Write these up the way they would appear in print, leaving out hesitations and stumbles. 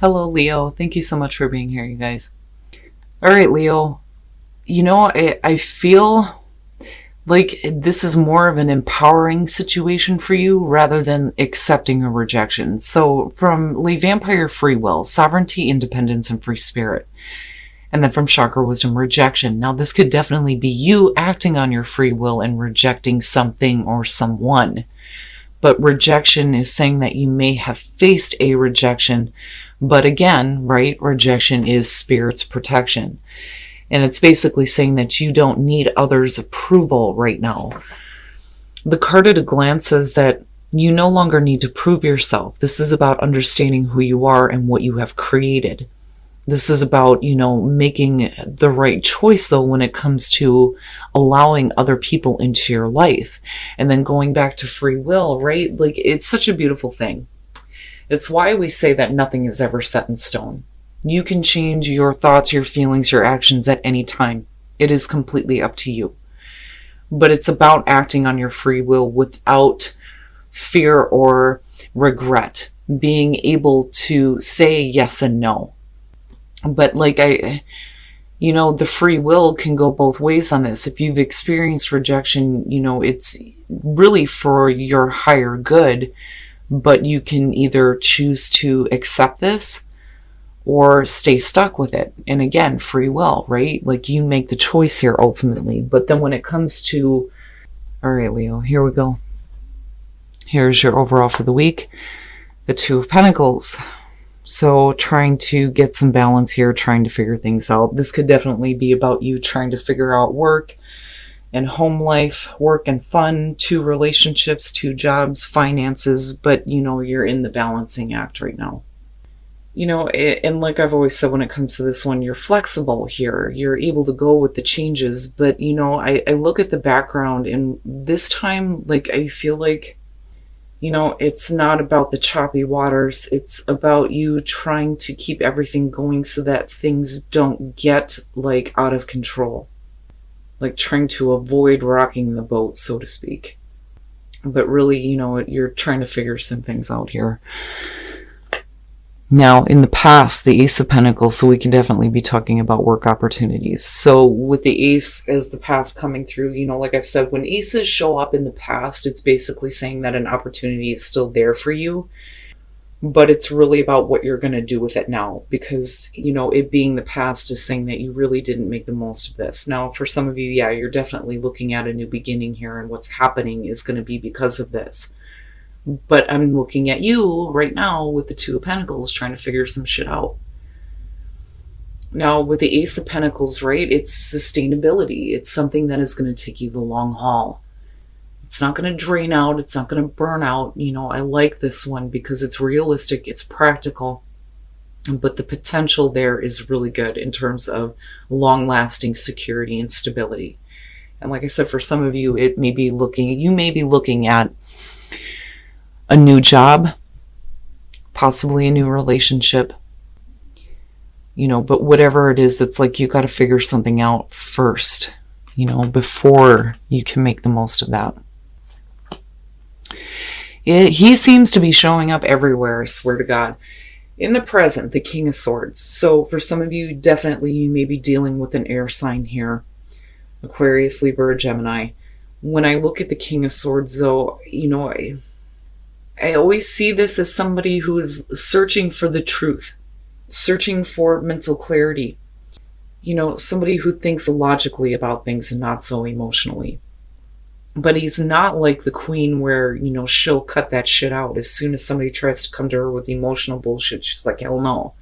Hello, Leo. Thank you so much for being here, you guys. All right, Leo. I feel like this is more of an empowering situation for you rather than accepting a rejection. So, from Lay Vampire, free will, sovereignty, independence, and free spirit. And then from Chakra Wisdom, rejection. Now, this could definitely be you acting on your free will and rejecting something or someone. But rejection is saying that you may have faced a rejection. But again, right, rejection is spirit's protection. And it's basically saying that you don't need others' approval right now. The card at a glance says that you no longer need to prove yourself. This is about understanding who you are and what you have created. This is about, making the right choice, though, when it comes to allowing other people into your life. And then going back to free will, right? Like, it's such a beautiful thing. It's why we say that nothing is ever set in stone. You can change your thoughts, your feelings, your actions at any time. It is completely up to you. But it's about acting on your free will without fear or regret. Being able to say yes and no. But the free will can go both ways on this. If you've experienced rejection, it's really for your higher good, but you can either choose to accept this or stay stuck with it. And again, free will, right? Like, you make the choice here ultimately. But then when it comes to, all right, Leo, here we go. Here's your overall for the week. The Two of Pentacles. So trying to get some balance here, trying to figure things out. This could definitely be about you trying to figure out work and home life, work and fun, 2 relationships, 2 jobs, finances, but you're in the balancing act right now. And like I've always said, when it comes to this one, you're flexible here. You're able to go with the changes, but I look at the background, and this time, I feel like it's not about the choppy waters. It's about you trying to keep everything going so that things don't get out of control. Like trying to avoid rocking the boat, so to speak. But really, you're trying to figure some things out here. Now, in the past, the Ace of Pentacles, so we can definitely be talking about work opportunities. So with the Ace as the past coming through, like I've said, when Aces show up in the past, it's basically saying that an opportunity is still there for you, but it's really about what you're going to do with it now, because, it being the past is saying that you really didn't make the most of this. Now, for some of you, yeah, you're definitely looking at a new beginning here, and what's happening is going to be because of this. But I'm looking at you right now with the Two of Pentacles trying to figure some shit out. Now, with the Ace of Pentacles, right, it's sustainability. It's something that is going to take you the long haul. It's not going to drain out. It's not going to burn out. I like this one because it's realistic. It's practical. But the potential there is really good in terms of long-lasting security and stability. And like I said, for some of you, you may be looking at a new job, possibly a new relationship, but whatever it is, it's like you got to figure something out first, before you can make the most of that. He seems to be showing up everywhere, I swear to God. In the present, the King of Swords. So for some of you, definitely you may be dealing with an air sign here, Aquarius, Libra, or Gemini. When I look at the King of Swords, though, I always see this as somebody who is searching for the truth, searching for mental clarity. Somebody who thinks logically about things and not so emotionally. But he's not like the Queen where, she'll cut that shit out. As soon as somebody tries to come to her with emotional bullshit, she's like, hell no.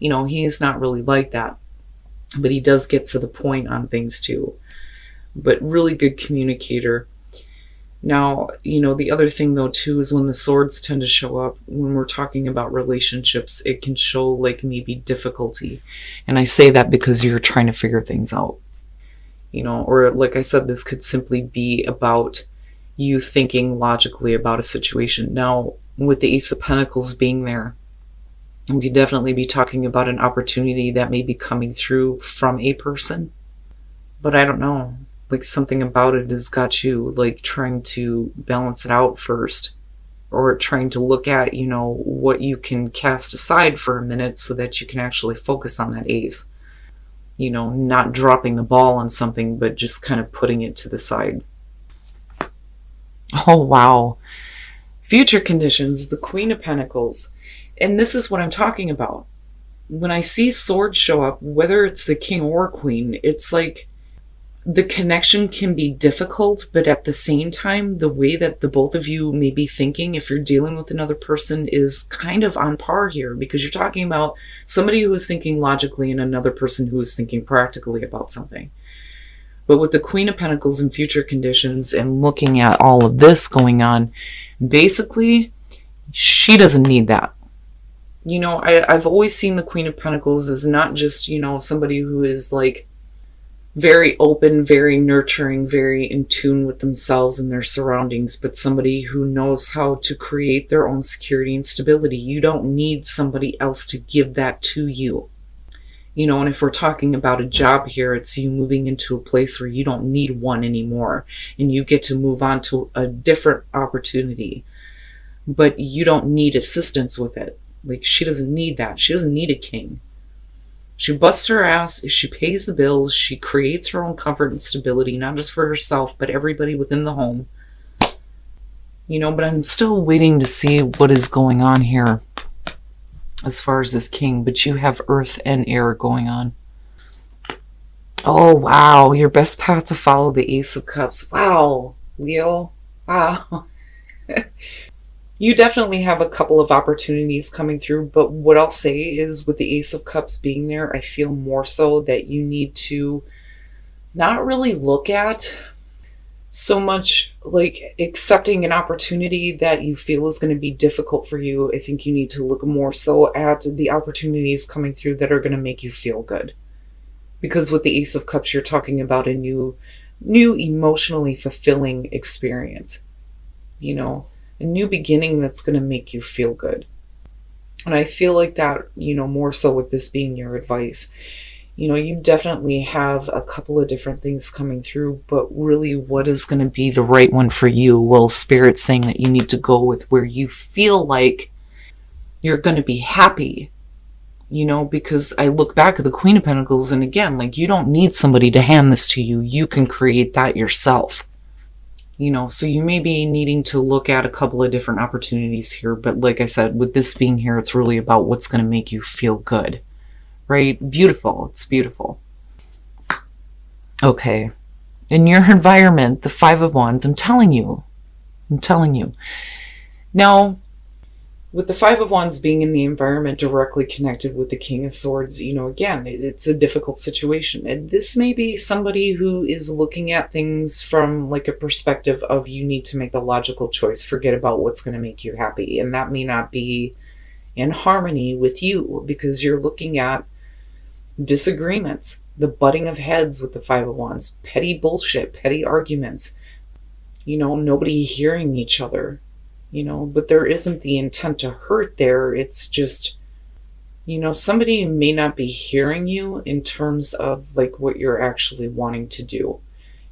He's not really like that. But he does get to the point on things too. But really good communicator. Now, the other thing though too is when the swords tend to show up, when we're talking about relationships, it can show maybe difficulty. And I say that because you're trying to figure things out. Or like I said, this could simply be about you thinking logically about a situation. Now, with the Ace of Pentacles being there, we could definitely be talking about an opportunity that may be coming through from a person. But I don't know. Something about it has got you trying to balance it out first, or trying to look at, what you can cast aside for a minute so that you can actually focus on that ace. Not dropping the ball on something, but just kind of putting it to the side. Oh, wow. Future conditions, the Queen of Pentacles. And this is what I'm talking about. When I see swords show up, whether it's the king or queen, it's like the connection can be difficult, but at the same time, the way that the both of you may be thinking, if you're dealing with another person, is kind of on par here, because you're talking about somebody who is thinking logically and another person who is thinking practically about something. But with the Queen of Pentacles and future conditions and looking at all of this going on, basically, she doesn't need that. I've always seen the Queen of Pentacles as not just, somebody who is like very open, very nurturing, very in tune with themselves and their surroundings, but somebody who knows how to create their own security and stability. You don't need somebody else to give that to you. And if we're talking about a job here, it's you moving into a place where you don't need one anymore and you get to move on to a different opportunity, but you don't need assistance with it. Like, she doesn't need that. She doesn't need a king. She busts her ass, she pays the bills, she creates her own comfort and stability, not just for herself, but everybody within the home. But I'm still waiting to see what is going on here as far as this king. But you have earth and air going on. Oh, wow. Your best path to follow, the Ace of Cups. Wow, Leo. Wow. You definitely have a couple of opportunities coming through, but what I'll say is with the Ace of Cups being there, I feel more so that you need to not really look at so much like accepting an opportunity that you feel is going to be difficult for you. I think you need to look more so at the opportunities coming through that are going to make you feel good. Because with the Ace of Cups, you're talking about a new emotionally fulfilling experience. A new beginning that's going to make you feel good. And I feel like that, more so with this being your advice. You definitely have a couple of different things coming through, but really what is going to be the right one for you? Well, Spirit's saying that you need to go with where you feel like you're going to be happy, because I look back at the Queen of Pentacles, and again, like, you don't need somebody to hand this to you. You can create that yourself. So you may be needing to look at a couple of different opportunities here. But like I said, with this being here, it's really about what's going to make you feel good, right? Beautiful. It's beautiful. Okay. In your environment, the Five of Wands, I'm telling you. Now, with the Five of Wands being in the environment directly connected with the King of Swords, again, it's a difficult situation. And this may be somebody who is looking at things from like a perspective of you need to make the logical choice, forget about what's going to make you happy. And that may not be in harmony with you because you're looking at disagreements, the butting of heads with the Five of Wands, petty bullshit, petty arguments, nobody hearing each other. But there isn't the intent to hurt there. It's just, somebody may not be hearing you in terms of like what you're actually wanting to do.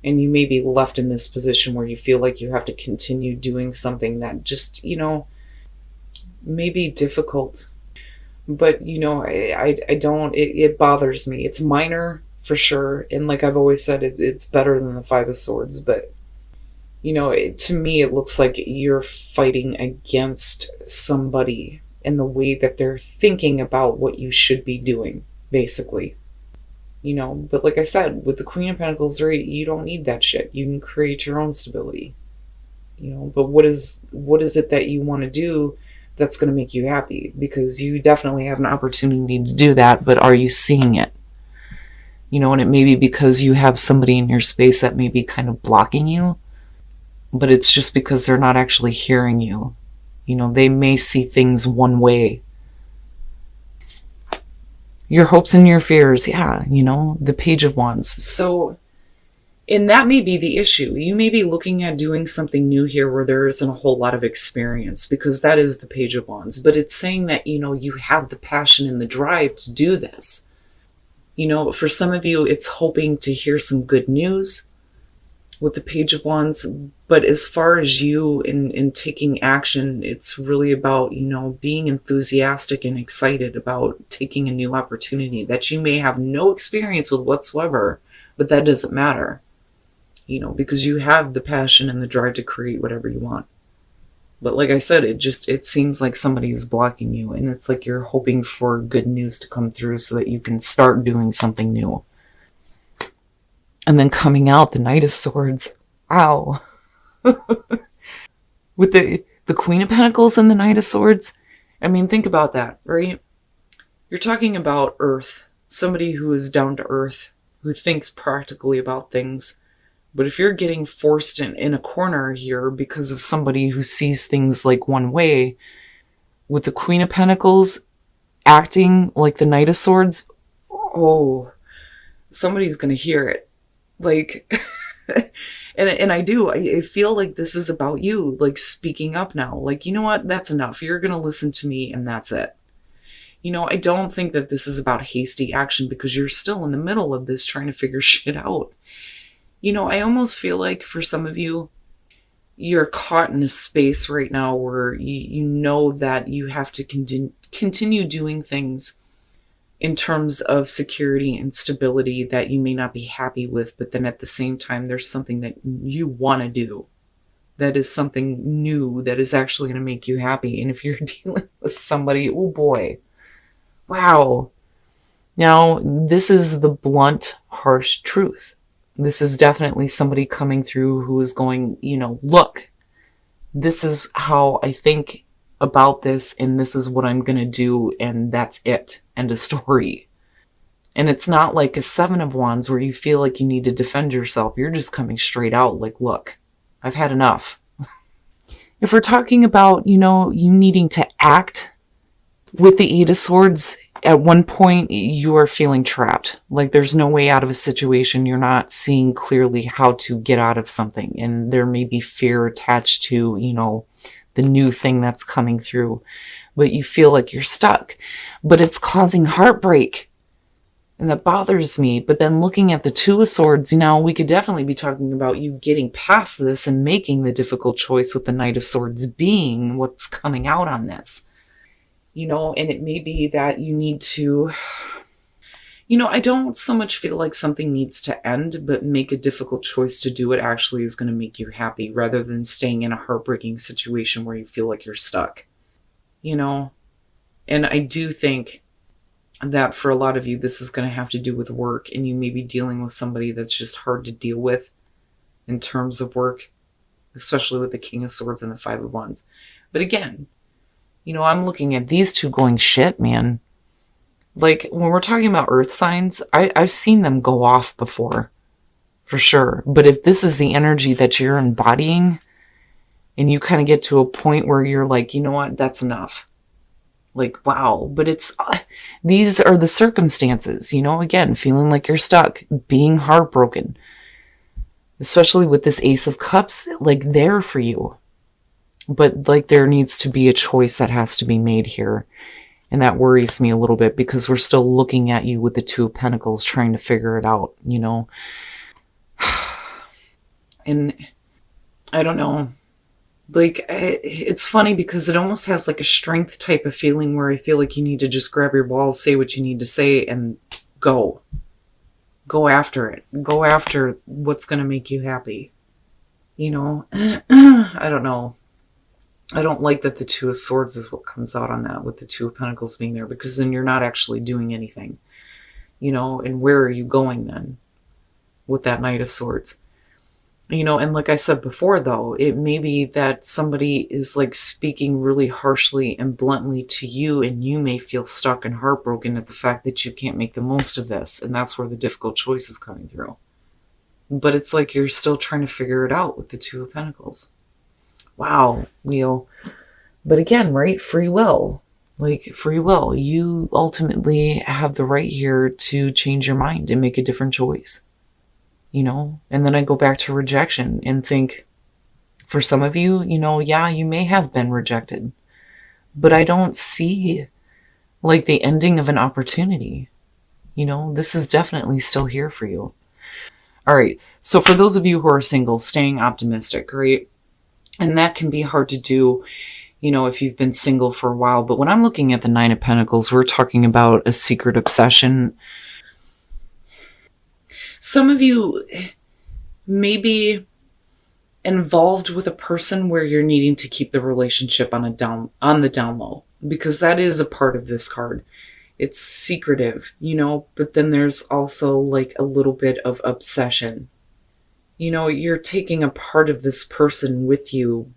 And you may be left in this position where you feel like you have to continue doing something that just, may be difficult. But, I don't, it bothers me. It's minor for sure. And like I've always said, it's better than the Five of Swords, but to me, it looks like you're fighting against somebody and the way that they're thinking about what you should be doing, basically. But like I said, with the Queen of Pentacles, right, you don't need that shit. You can create your own stability. But what is it that you want to do that's going to make you happy? Because you definitely have an opportunity to do that, but are you seeing it? And it may be because you have somebody in your space that may be kind of blocking you. But it's just because they're not actually hearing you. They may see things one way. Your hopes and your fears, yeah, the Page of Wands. So, and that may be the issue. You may be looking at doing something new here where there isn't a whole lot of experience, because that is the Page of Wands. But it's saying that, you have the passion and the drive to do this. For some of you, it's hoping to hear some good news. with the Page of Wands. But as far as you in taking action, it's really about, being enthusiastic and excited about taking a new opportunity that you may have no experience with whatsoever, but that doesn't matter, because you have the passion and the drive to create whatever you want. But like I said, it seems like somebody is blocking you, and it's like you're hoping for good news to come through so that you can start doing something new. And then coming out, the Knight of Swords. Wow. With the Queen of Pentacles and the Knight of Swords. I mean, think about that, right? You're talking about earth. Somebody who is down to earth, who thinks practically about things. But if you're getting forced in a corner here because of somebody who sees things like one way, with the Queen of Pentacles acting like the Knight of Swords, oh, somebody's going to hear it. Like, and I feel like this is about you, like speaking up now. Like, you know what? That's enough. You're going to listen to me and that's it. I don't think that this is about hasty action because you're still in the middle of this trying to figure shit out. I almost feel like for some of you, you're caught in a space right now where you know that you have to continue doing things in terms of security and stability that you may not be happy with, but then at the same time, there's something that you want to do that is something new that is actually going to make you happy. And if you're dealing with somebody, oh boy, wow. Now, this is the blunt, harsh truth. This is definitely somebody coming through who is going, look, this is how I think about this, and this is what I'm going to do, and that's it. End of story. And it's not like a Seven of Wands where you feel like you need to defend yourself. You're just coming straight out like, look, I've had enough. If we're talking about, you needing to act with the Eight of Swords, at one point you are feeling trapped. Like there's no way out of a situation. You're not seeing clearly how to get out of something. And there may be fear attached to, the new thing that's coming through. But you feel like you're stuck. But it's causing heartbreak. And that bothers me. But then looking at the Two of Swords, we could definitely be talking about you getting past this and making the difficult choice with the Knight of Swords being what's coming out on this. And it may be that you need to, I don't so much feel like something needs to end, but make a difficult choice to do what actually is going to make you happy rather than staying in a heartbreaking situation where you feel like you're stuck, And I do think that for a lot of you, this is going to have to do with work, and you may be dealing with somebody that's just hard to deal with in terms of work, especially with the King of Swords and the Five of Wands. But again, I'm looking at these two going, shit, man. Like, when we're talking about earth signs, I've seen them go off before, for sure. But if this is the energy that you're embodying, and you kind of get to a point where you're like, you know what, that's enough. Like, wow. But these are the circumstances, again, feeling like you're stuck, being heartbroken. Especially with this Ace of Cups, like, there for you. But like there needs to be a choice that has to be made here. And that worries me a little bit because we're still looking at you with the Two of Pentacles trying to figure it out, And I don't know. Like, it's funny because it almost has like a strength type of feeling where I feel like you need to just grab your balls, say what you need to say, and go. Go after it. Go after what's going to make you happy. I don't know. I don't like that the Two of Swords is what comes out on that with the Two of Pentacles being there, because then you're not actually doing anything, and where are you going then with that Knight of Swords? And like I said before, though, it may be that somebody is like speaking really harshly and bluntly to you, and you may feel stuck and heartbroken at the fact that you can't make the most of this. And that's where the difficult choice is coming through. But it's like you're still trying to figure it out with the Two of Pentacles. Wow, Leo. But again, right? Free will. Like, free will. You ultimately have the right here to change your mind and make a different choice. And then I go back to rejection and think, for some of you, yeah, you may have been rejected. But I don't see, like, the ending of an opportunity. This is definitely still here for you. All right, So for those of you who are single, staying optimistic, right? And that can be hard to do, if you've been single for a while. But when I'm looking at the Nine of Pentacles, we're talking about a secret obsession. Some of you may be involved with a person where you're needing to keep the relationship on the down low, because that is a part of this card. It's secretive, but then there's also like a little bit of obsession. You're taking a part of this person with you,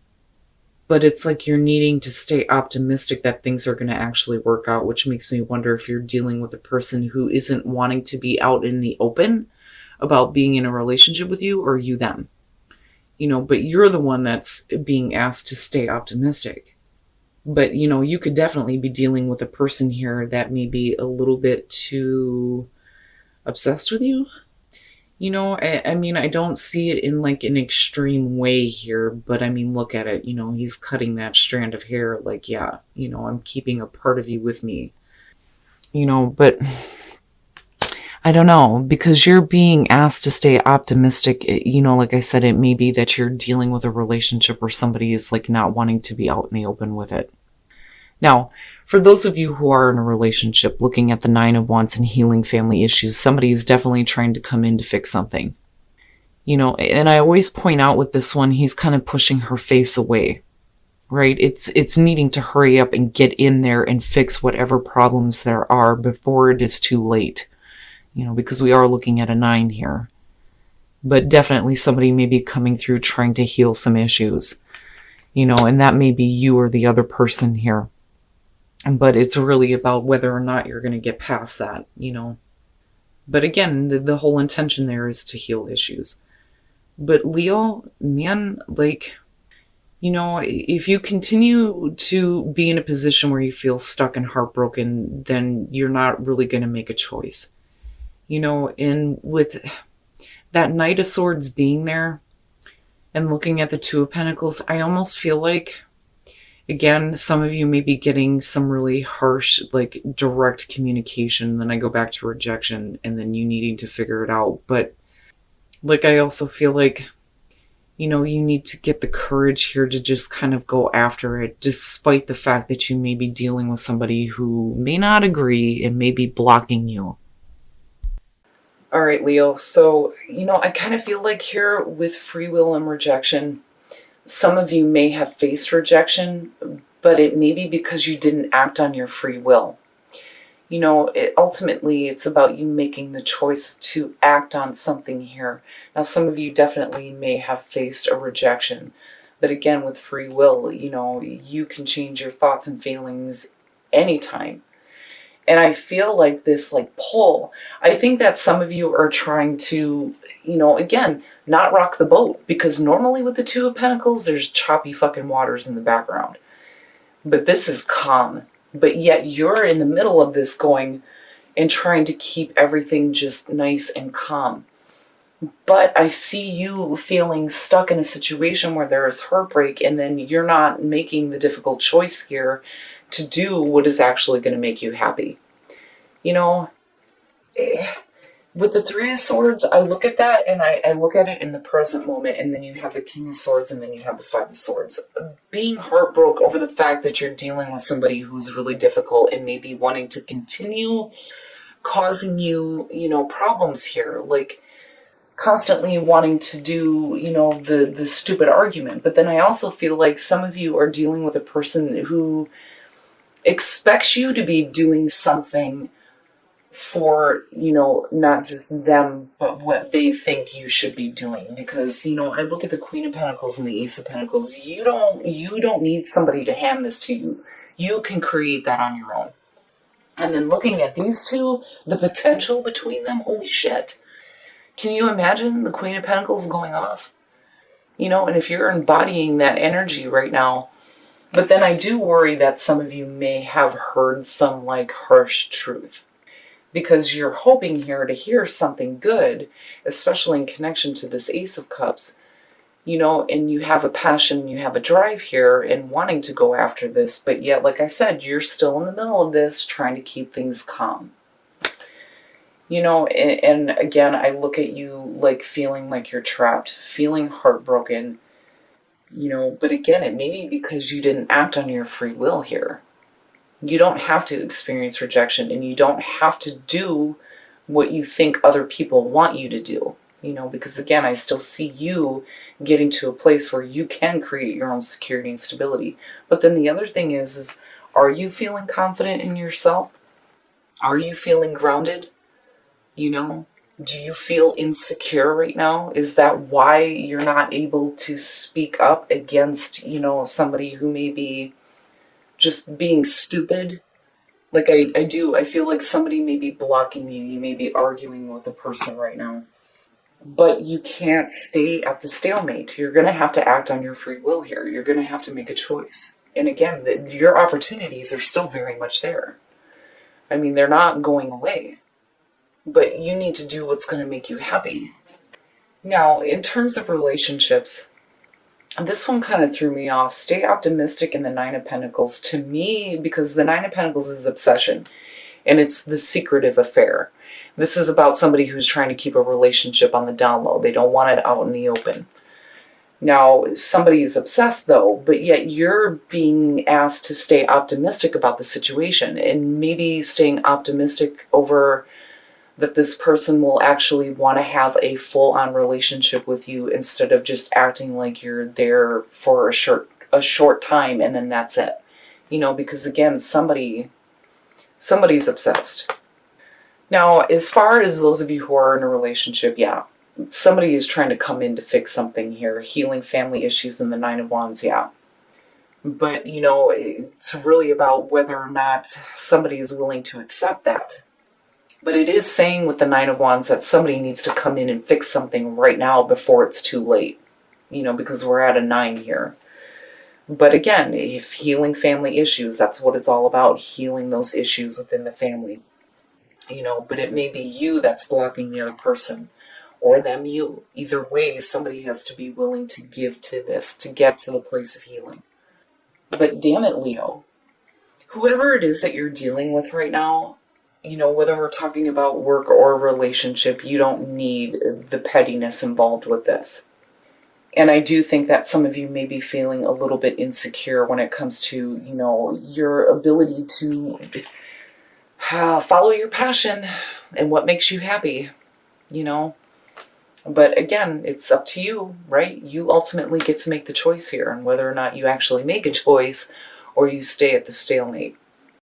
but it's like you're needing to stay optimistic that things are going to actually work out, which makes me wonder if you're dealing with a person who isn't wanting to be out in the open about being in a relationship with you, or you them. But you're the one that's being asked to stay optimistic. But, you could definitely be dealing with a person here that may be a little bit too obsessed with you. I don't see it in like an extreme way here, but look at it. He's cutting that strand of hair. Like, yeah, I'm keeping a part of you with me. But I don't know, because you're being asked to stay optimistic. Like I said, it may be that you're dealing with a relationship where somebody is like not wanting to be out in the open with it. Now, for those of you who are in a relationship, looking at the Nine of Wands and healing family issues, somebody is definitely trying to come in to fix something. And I always point out with this one, he's kind of pushing her face away, right? It's needing to hurry up and get in there and fix whatever problems there are before it is too late, because we are looking at a 9 here. But definitely somebody may be coming through trying to heal some issues, and that may be you or the other person here. But it's really about whether or not you're going to get past that, But again, the whole intention there is to heal issues. But Leo, man, like, if you continue to be in a position where you feel stuck and heartbroken, then you're not really going to make a choice. And with that Knight of Swords being there and looking at the Two of Pentacles, I almost feel like, again, some of you may be getting some really harsh, like direct communication. Then I go back to rejection and then you needing to figure it out. But like, I also feel like, you need to get the courage here to just kind of go after it, despite the fact that you may be dealing with somebody who may not agree and may be blocking you. All right, Leo. So, I kind of feel like here with free will and rejection, some of you may have faced rejection, but it may be because you didn't act on your free will. Ultimately, it's about you making the choice to act on something here. Now, some of you definitely may have faced a rejection, but again, with free will, you can change your thoughts and feelings anytime. And I feel like this pull, I think that some of you are trying to, again, not rock the boat, because normally with the Two of Pentacles, there's choppy fucking waters in the background. But this is calm. But yet you're in the middle of this going and trying to keep everything just nice and calm. But I see you feeling stuck in a situation where there is heartbreak, and then you're not making the difficult choice here to do what is actually going to make you happy. With the Three of Swords, I look at that and I look at it in the present moment, and then you have the King of Swords and then you have the Five of Swords. Being heartbroken over the fact that you're dealing with somebody who's really difficult and maybe wanting to continue causing you, problems here, like constantly wanting to do, the stupid argument. But then I also feel like some of you are dealing with a person who expects you to be doing something for, not just them, but what they think you should be doing. Because, I look at the Queen of Pentacles and the Ace of Pentacles. You don't need somebody to hand this to you. You can create that on your own. And then looking at these two, the potential between them, holy shit. Can you imagine the Queen of Pentacles going off? And if you're embodying that energy right now. But then I do worry that some of you may have heard some harsh truth, because you're hoping here to hear something good, especially in connection to this Ace of Cups, and you have a passion, you have a drive here and wanting to go after this. But yet, like I said, you're still in the middle of this, trying to keep things calm. You know, and again, I look at you like feeling like you're trapped, feeling heartbroken, you know, but again, it may be because you didn't act on your free will here. You don't have to experience rejection, and you don't have to do what you think other people want you to do. You know, because again, I still see you getting to a place where you can create your own security and stability. But then the other thing is are you feeling confident in yourself? Are you feeling grounded? You know, do you feel insecure right now? Is that why you're not able to speak up against, you know, somebody who may be just being stupid? Like I feel like somebody may be blocking you. You may be arguing with a person right now. But you can't stay at the stalemate. You're going to have to act on your free will here. You're going to have to make a choice. And again, your opportunities are still very much there. I mean, they're not going away. But you need to do what's going to make you happy. Now, in terms of relationships, this one kind of threw me off. Stay optimistic in the Nine of Pentacles. To me, because the Nine of Pentacles is obsession, and it's the secretive affair. This is about somebody who's trying to keep a relationship on the down low. They don't want it out in the open. Now, somebody is obsessed though, but yet you're being asked to stay optimistic about the situation, and maybe staying optimistic over that this person will actually want to have a full-on relationship with you instead of just acting like you're there for a short time and then that's it. You know, because again, somebody's obsessed. Now, as far as those of you who are in a relationship, yeah, somebody is trying to come in to fix something here, healing family issues in the Nine of Wands, yeah. But, you know, it's really about whether or not somebody is willing to accept that. But it is saying with the Nine of Wands that somebody needs to come in and fix something right now before it's too late. You know, because we're at a 9 here. But again, if healing family issues, that's what it's all about, healing those issues within the family. You know, but it may be you that's blocking the other person, or them you. Either way, somebody has to be willing to give to this, to get to the place of healing. But damn it, Leo, whoever it is that you're dealing with right now, you know, whether we're talking about work or relationship, you don't need the pettiness involved with this. And I do think that some of you may be feeling a little bit insecure when it comes to, you know, your ability to follow your passion and what makes you happy, you know. But again, it's up to you, right? You ultimately get to make the choice here on whether or not you actually make a choice or you stay at the stalemate.